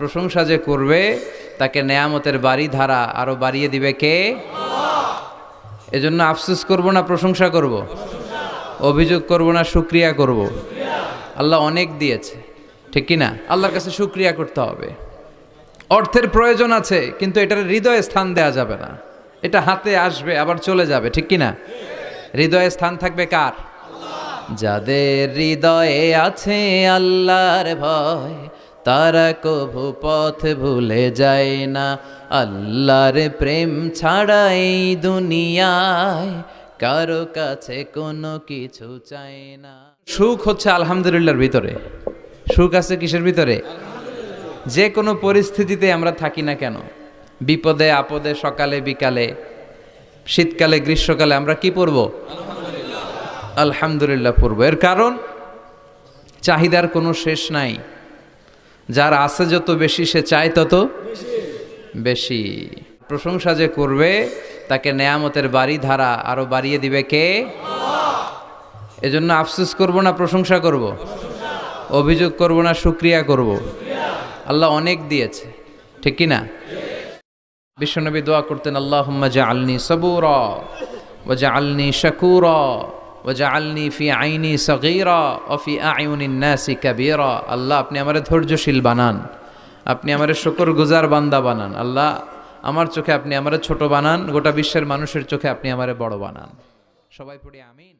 প্রশংসা যে করবে তাকে নেয়ামতের বাড়ি ধারা আরো বাড়িয়ে দিবে কে? এজন্য আফসোস করব না প্রশংসা করব? অভিযোগ করব না শুকরিয়া করব? আল্লাহ অনেক দিয়েছে, ঠিক কি না? আল্লাহর কাছে শুকরিয়া করতে হবে। অর্থের প্রয়োজন আছে, কিন্তু এটার হৃদয়ে স্থান দেওয়া যাবে না। এটা হাতে আসবে আবার চলে যাবে, ঠিক কি না? হৃদয়ে স্থান থাকবে কার? যাদের হৃদয়ে আছে আল্লাহর ভয়, তারা কভু পথ ভুলে যায় না। আল্লাহর প্রেম ছাড়া এই দুনিয়ায় কারো কাছে কোনো কিছু চাই না। সুখ হচ্ছে আলহামদুলিল্লাহর ভিতরে। সুখ আছে কিসের ভিতরে? যে কোনো পরিস্থিতিতে আমরা থাকি না কেন, বিপদে আপদে, সকালে বিকালে, শীতকালে গ্রীষ্মকালে আমরা কি পড়ব? আলহামদুলিল্লাহ পড়ব। এর কারণ চাহিদার কোনো শেষ নাই। যার আছে যত বেশি সে চায় তত বেশি। প্রশংসা যে করবে তাকে নেয়ামতের বাড়ি ধারা আরো বাড়িয়ে দিবে কে? এজন্য আফসোস করব না প্রশংসা করব? অভিযোগ করব না শুকরিয়া করব? আল্লাহ অনেক দিয়েছে, ঠিক কি না? বিশ্বনবী দোয়া করতেন, আল্লাহুম্মা জাআলনি সাবুরা ওয়া জাআলনি শাকুরা ওয়া জাআলনি ফি আইনি সাগীরা ওয়া ফি আ'য়ুনিন নাসি কাবীরা। আল্লাহ আপনি আমারে ধৈর্যশীল বানান, আপনি আমারে শুকরগুজার বান্দা বানান। আল্লাহ আমার চোখে আপনি আমারে ছোট বানান, গোটা বিশ্বের মানুষের চোখে আপনি আমারে বড় বানান। সবাই পড়ি আমিন।